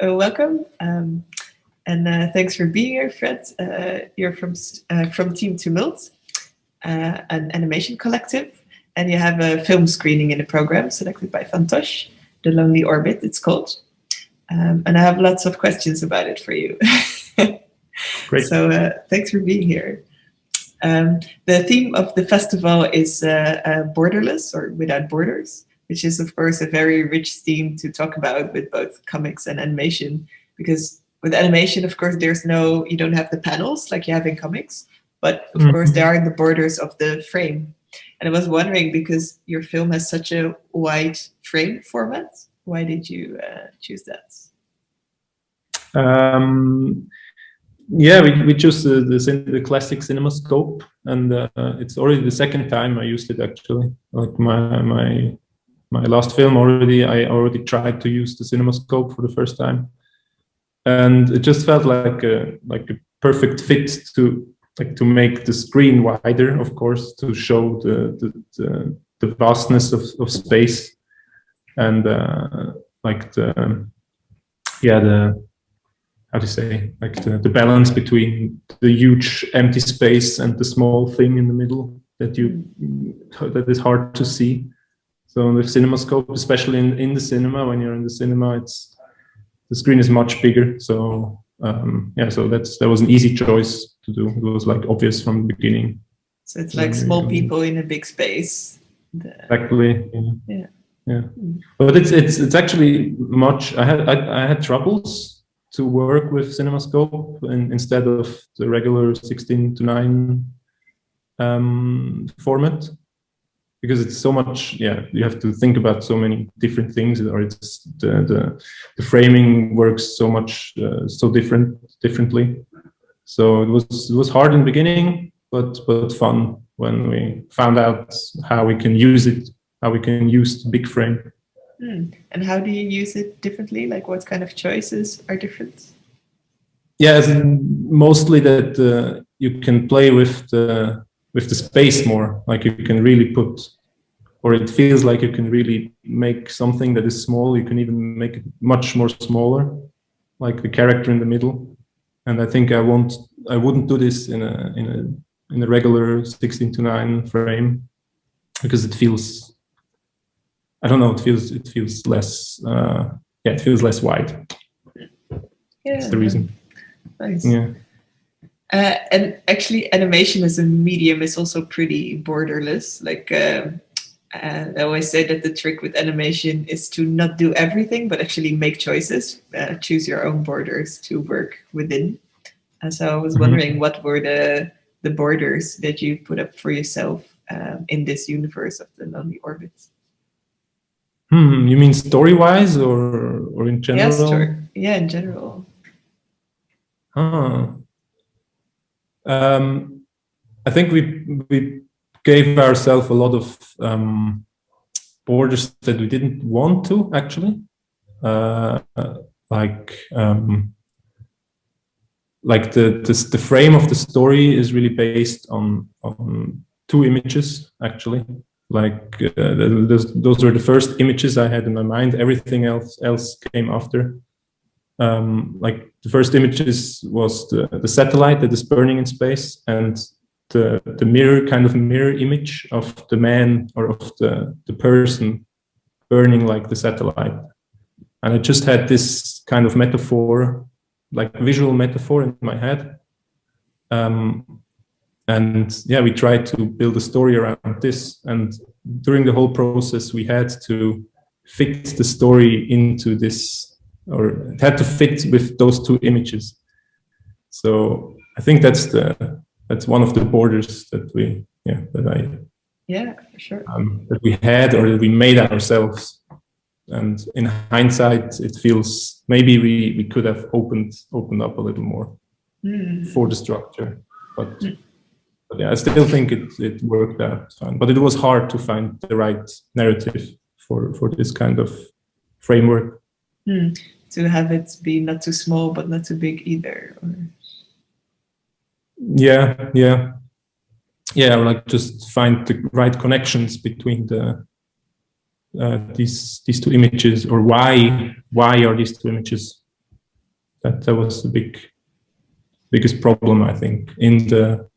welcome. And thanks for being here, Fred. You're from Team Tumult, an animation collective, and you have a film screening in the program selected by Fantoche, The Lonely Orbit, it's called. And I have lots of questions about it for you. Great. So thanks for being here. The theme of the festival is borderless, or without borders, which is, of course, a very rich theme to talk about with both comics and animation, because with animation, of course, you don't have the panels like you have in comics, but of course there are the borders of the frame. And I was wondering, because your film has such a wide frame format, why did you choose that? Yeah, we chose the classic Cinemascope, and it's already the second time I used it, actually. Like my last film I already tried to use the Cinemascope for the first time. And it just felt like a perfect fit to make the screen wider, of course, to show the vastness of space, and the balance between the huge empty space and the small thing in the middle that is hard to see. So the Cinemascope, especially in the cinema, when you're in the cinema, the screen is much bigger. So so that was an easy choice to do. It was like obvious from the beginning. So it's like small people in a big space. Exactly. Yeah. But it's actually much. I had troubles to work with Cinemascope instead of the regular 16:9 format, because it's so much. Yeah, you have to think about so many different things, or it's the framing works so much so differently. So it was hard in the beginning, but fun when we found out how we can use it, how we can use the big frame. And how do you use it differently? Like, what kind of choices are different? Yeah, mostly that you can play with the space more. Like you can really or it feels like you can really make something that is small. You can even make it much more smaller, like the character in the middle. And I think I wouldn't do this in a regular 16:9 frame, because it feels, I don't know, it feels less, it feels less wide. Yeah, that's the reason. Nice. Yeah. And actually, animation as a medium is also pretty borderless. Like, I always say that the trick with animation is to not do everything, but actually make choices, choose your own borders to work within. And so I was wondering, what were the borders that you put up for yourself in this universe of the Lonely Orbit? You mean story-wise or in general? Yeah, in general. I think we gave ourselves a lot of borders that we didn't want to, actually. Like the frame of the story is really based on two images, actually. Like those were the first images I had in my mind. Everything else came after. Like the first images was the satellite that is burning in space, and the mirror image of the man, or of the person burning like the satellite. And I just had this kind of metaphor, like visual metaphor in my head. And yeah, we tried to build a story around this. And during the whole process, we had to fit the story into this, or it had to fit with those two images. So I think that's one of the borders that for sure. That we had, or that we made ourselves. And in hindsight, it feels maybe we could have opened up a little more for the structure, but yeah, I still think it worked out fine. But it was hard to find the right narrative for this kind of framework. To have it be not too small but not too big either. Or like just find the right connections between these two images, or why are these two images That was the biggest problem, I think, in the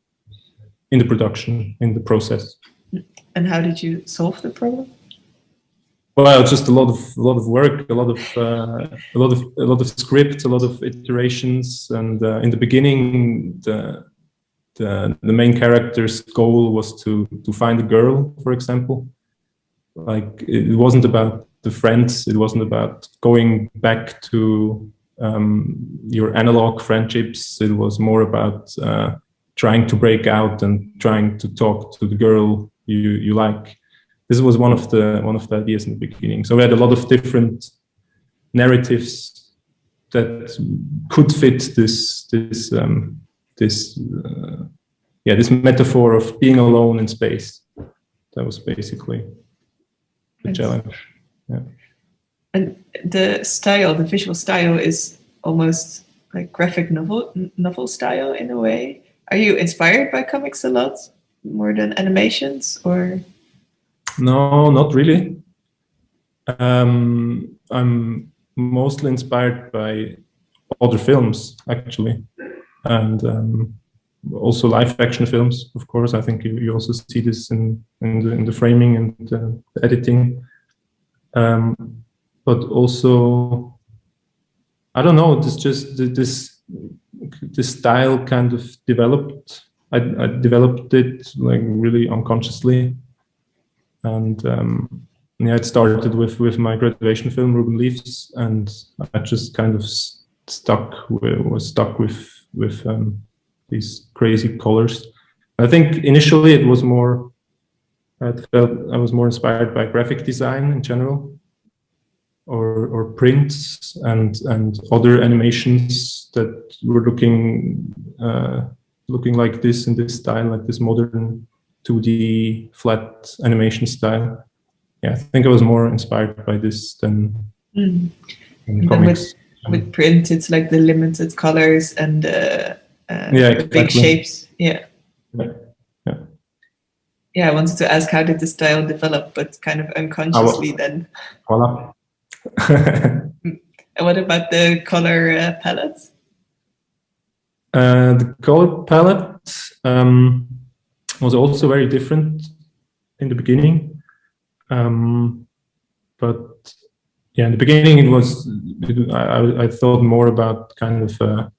production, in the process. And how did you solve the problem? Well, just a lot of work, a lot of scripts, a lot of iterations, and in the beginning, the main character's goal was to find a girl, for example. Like, it wasn't about the friends, it wasn't about going back to your analog friendships. It was more about trying to break out and trying to talk to the girl you like. This was one of the ideas in the beginning. So we had a lot of different narratives that could fit this metaphor of being alone in space. That was basically the challenge. Yeah. And the visual style is almost like graphic novel style in a way. Are you inspired by comics a lot more than animations, or? No, not really. I'm mostly inspired by other films, actually, and also live action films. Of course, I think you also see this in the framing and the editing. But also, I don't know. It's just this style kind of developed. I developed it like really unconsciously. And it started with my graduation film, Ruben Leaves, and I just kind of was stuck with these crazy colors. I think initially it was more, I felt I was more inspired by graphic design in general, or prints and other animations that were looking like this in this style, like this modern 2D flat animation style. Yeah, I think I was more inspired by this than comics. With print, it's like the limited colors and exactly. big shapes. Yeah. Yeah, I wanted to ask, how did the style develop, but kind of unconsciously then? Voila. And what about the color palette? The color palette was also very different in the beginning. But yeah, in the beginning I thought more about kind of a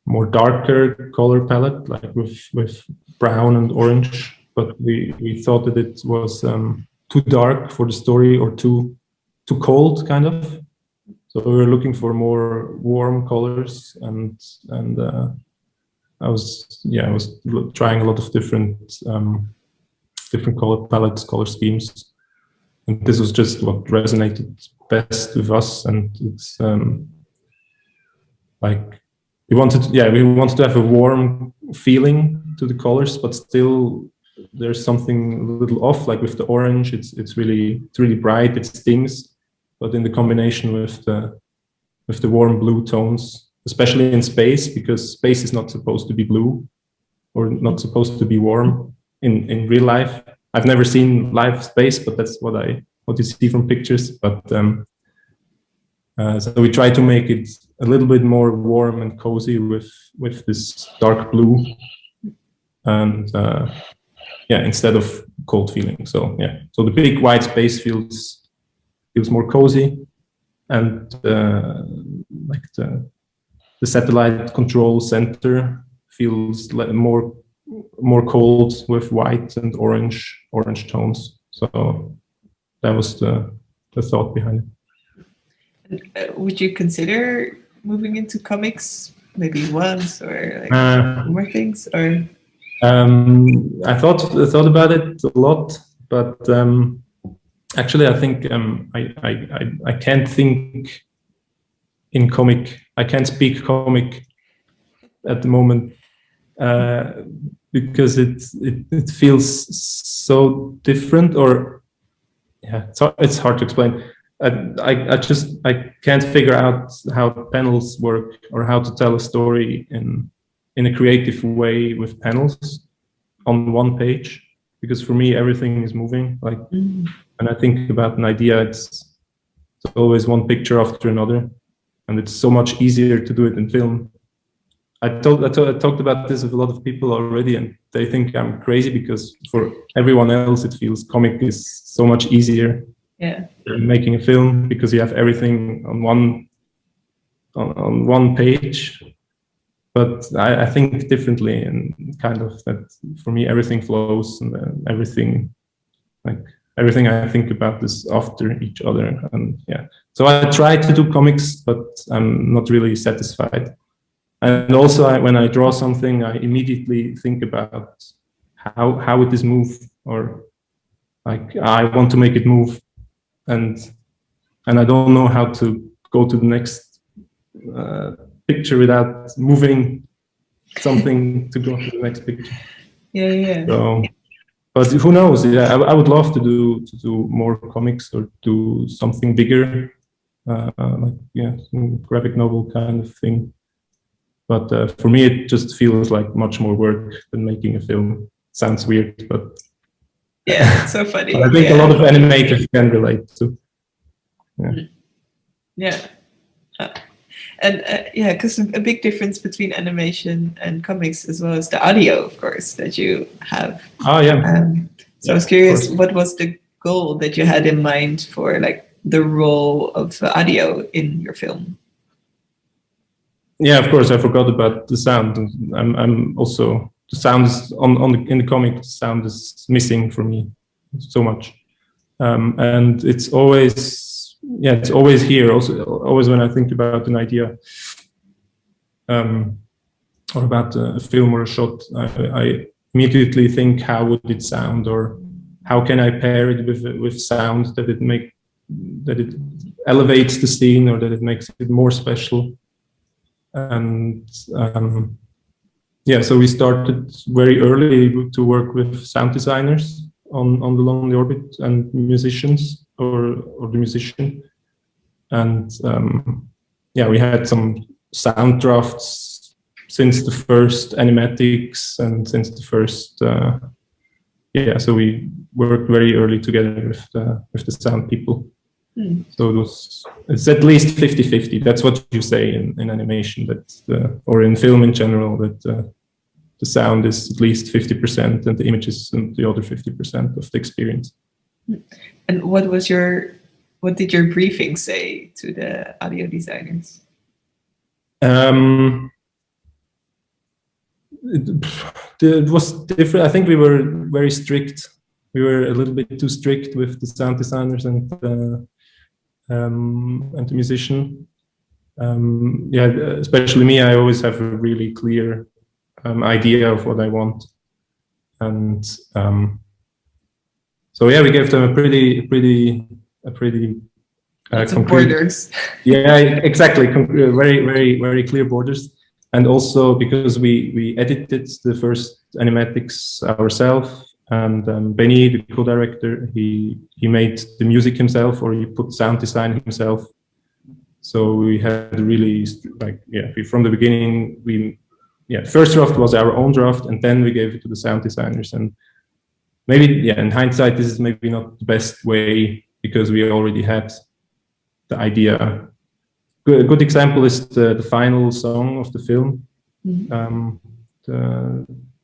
more darker color palette, like with brown and orange. But we thought that it was too dark for the story, or too cold, kind of. So we were looking for more warm colors, and I was trying a lot of different color palettes, color schemes, and this was just what resonated best with us. And it's like we wanted to have a warm feeling to the colors, but still there's something a little off. Like with the orange, it's really bright, it stings, but in the combination with the warm blue tones, especially in space, because space is not supposed to be blue or not supposed to be warm in real life. I've never seen live space, but that's what you see from pictures. But so we try to make it a little bit more warm and cozy with this dark blue, and instead of cold feeling. So so the big white space feels more cozy, and like the satellite control center feels more cold with white and orange tones. So that was the thought behind it. Would you consider moving into comics maybe once, or like more things? Or I thought about it a lot, but actually I think I can't think in comic. I can't speak comic at the moment because it feels so different, or it's hard to explain. I can't figure out how panels work, or how to tell a story in a creative way with panels on one page, because for me everything is moving. Like when I think about an idea, it's always one picture after another. and it's so much easier to do it in film. I talked about this with a lot of people already, and they think I'm crazy because for everyone else it feels comic is so much easier than making a film, because you have everything on one page. But I think differently, and kind of that for me everything flows, and everything I think about is after each other, and yeah. So I try to do comics, but I'm not really satisfied. And also, when I draw something, I immediately think about how it is move, or like I want to make it move, and I don't know how to go to the next picture without moving something to go to the next picture. Yeah. So, but who knows? Yeah, I would love to do more comics or do something bigger, like some graphic novel kind of thing. But for me, it just feels like much more work than making a film. Sounds weird, but yeah, it's so funny. I think a lot of animators can relate to. Yeah. Because a big difference between animation and comics as well as the audio, of course, that you have. Oh yeah. So I was curious, what was the goal that you had in mind for like the role of audio in your film? Yeah, of course, I forgot about the sound. I'm also, the sound is in the comic, the sound is missing for me so much, and it's always here. Also, always when I think about an idea, or about a film or a shot, I immediately think, how would it sound, or how can I pair it with sound that it elevates the scene, or that it makes it more special. And so we started very early to work with sound designers on the Lonely Orbit, and musicians, or the musician. And we had some sound drafts since the first animatics and since the first so we worked very early together with the sound people. So it's at least 50-50. That's what you say in animation, or in film in general, that the sound is at least 50% and the images and the other 50% of the experience. And what did your briefing say to the audio designers? It was different. I think we were very strict. We were a little bit too strict with the sound designers and the musician. Especially me. I always have a really clear idea of what I want, and we gave them a pretty concrete borders. Yeah, exactly. Very, very, very clear borders. And also because we edited the first animatics ourselves, and Benny, the co-director, he made the music himself, or he put sound design himself. So we had really from the beginning, first draft was our own draft, and then we gave it to the sound designers. And maybe, in hindsight, this is maybe not the best way, because we already had the idea. A good example is the final song of the film.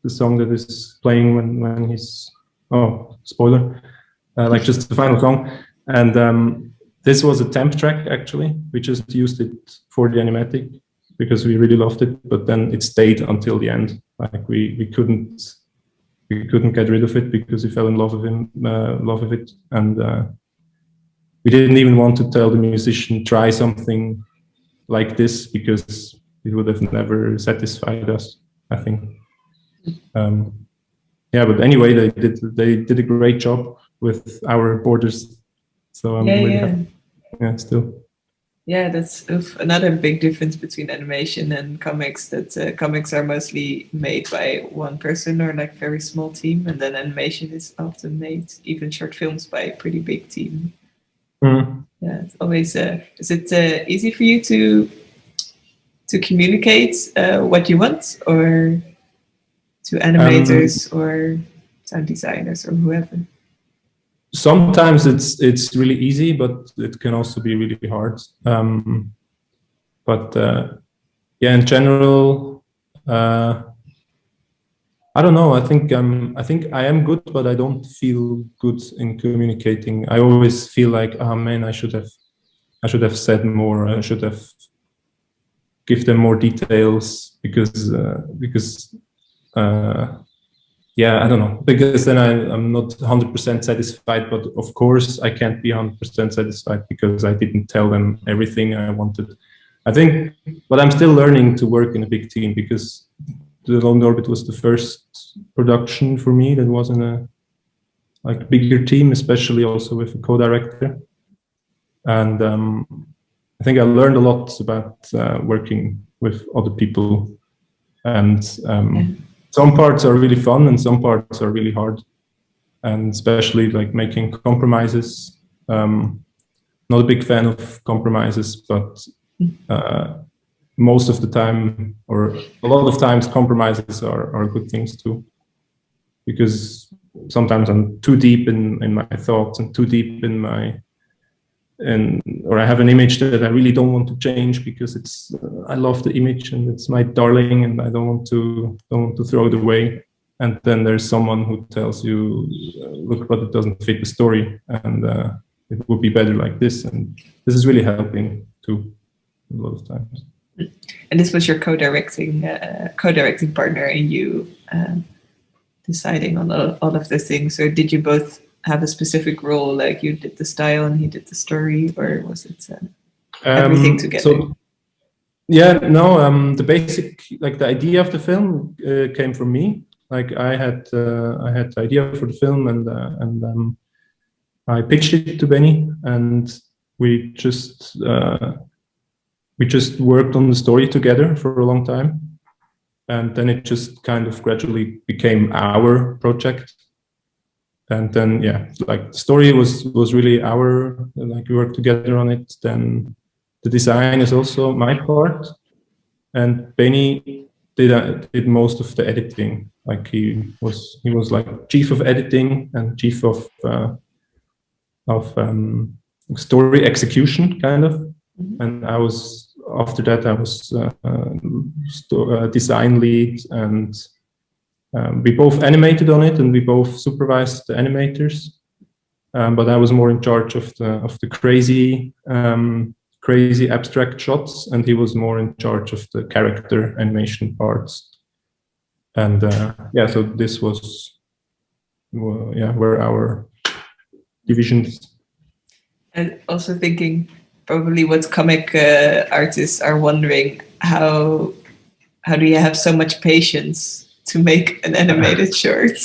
The song that is playing when he's, spoiler, just the final song. And this was a temp track, actually. We just used it for the animatic because we really loved it, but then it stayed until the end. Like we couldn't get rid of it because we fell in love with it. And we didn't even want to tell the musician, try something like this, because it would have never satisfied us, I think. But anyway, they did a great job with our borders. So I'm really happy. Yeah, still. Yeah, that's another big difference between animation and comics, that comics are mostly made by one person or like very small team, and then animation is often made, even short films, by a pretty big team. Yeah, it's always. Is it easy for you to communicate what you want, or to animators or sound designers or whoever? Sometimes it's really easy, but it can also be really hard. But yeah, in general, I don't know. I think I am good, but I don't feel good in communicating. I always feel like, oh man, I should have said more. I should have give them more details because yeah, I don't know, because then I'm not 100% satisfied. But of course, I can't be 100% satisfied because I didn't tell them everything I wanted. I think, but I'm still learning to work in a big team because The Lone Orbit was the first production for me that was in a like bigger team, especially also with a co-director. And I think I learned a lot about working with other people. And some parts are really fun and some parts are really hard. And especially like making compromises. Not a big fan of compromises, but most of the time, or a lot of times, compromises are good things too. Because sometimes I'm too deep in my thoughts and too deep in my, or I have an image that I really don't want to change because it's I love the image and it's my darling and I don't want to throw it away. And then there's someone who tells you, look, but it doesn't fit the story and it would be better like this. And this is really helping too a lot of times. And this was your co-directing partner and you deciding on all of those things, or did you both have a specific role, like you did the style and he did the story, or was it everything together? So, yeah, no, the basic, like the idea of the film came from me. Like I had the idea for the film and I pitched it to Benny and we just worked on the story together for a long time. And then it just kind of gradually became our project. And then, yeah, like the story was really our, like we worked together on it. Then the design is also my part. And Benny did most of the editing. Like he was like chief of editing and chief of story execution, kind of. Mm-hmm. And after that I was design lead, and we both animated on it and we both supervised the animators. But I was more in charge of the crazy abstract shots, and he was more in charge of the character animation parts. And yeah, so this was where our divisions. And also thinking, probably what comic artists are wondering, how do you have so much patience to make an animated short?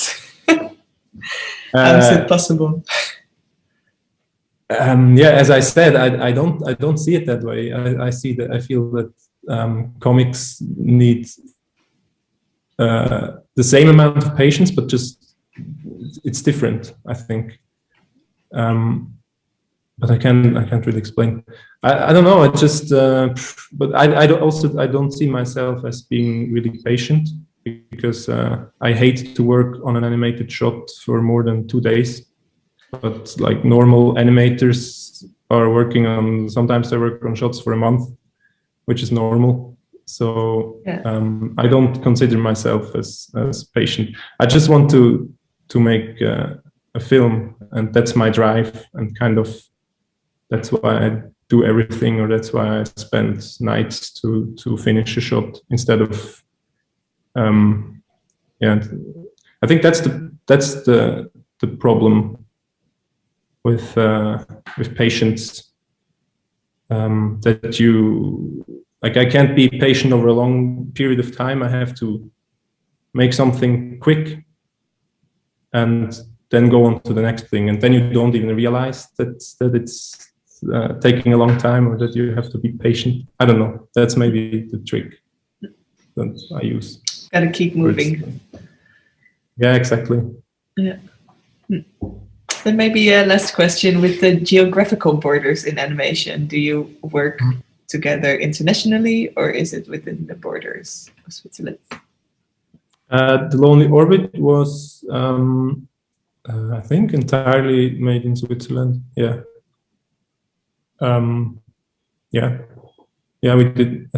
How is it possible? Yeah, as I said, I don't see it that way. I feel that comics need the same amount of patience, but just it's different, I think. But I can't really explain. I don't know. It just, but I don't see myself as being really patient, because I hate to work on an animated shot for more than 2 days. But like normal animators are working on, sometimes they work on shots for a month, which is normal. So yeah. I don't consider myself as patient. I just want to make a film, and that's my drive, and kind of that's why I do everything, or that's why I spend nights to finish a shot instead of yeah. I think that's the problem with patience, that you, like, I can't be patient over a long period of time. I have to make something quick and then go on to the next thing, and then you don't even realize that it's taking a long time, or that you have to be patient. I don't know. That's maybe the trick that I use. Gotta keep moving. Yeah, exactly. Yeah. Then maybe a last question, with the geographical borders in animation, do you work together internationally, or is it within the borders of Switzerland? The Lonely Orbit was, I think, entirely made in Switzerland. Yeah. Yeah. yeah, we did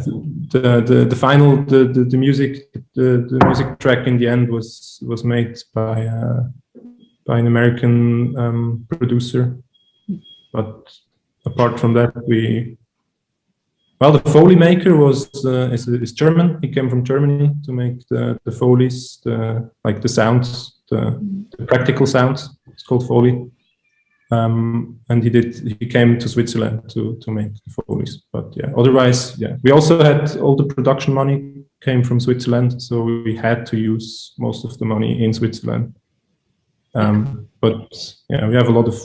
the final the music the music track in the end was made by an American producer, but apart from that, the Foley maker is German. He came from Germany to make the Foleys, the sounds, the practical sounds. It's called Foley. And he came to Switzerland to make the Foleys. But yeah, otherwise, yeah. We also had all the production money came from Switzerland, so we had to use most of the money in Switzerland. But yeah, we have a lot of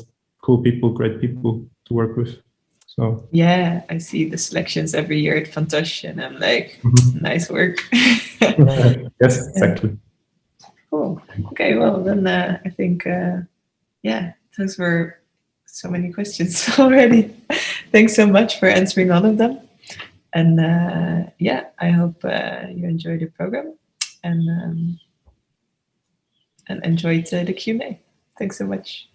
cool people, great people to work with. So yeah, I see the selections every year at Fantoche, and I'm like, nice work. Yes, exactly. Cool. Okay, well then I think yeah, those were so many questions already. Thanks so much for answering all of them. And yeah, I hope you enjoyed the program and enjoyed the Q&A. Thanks so much.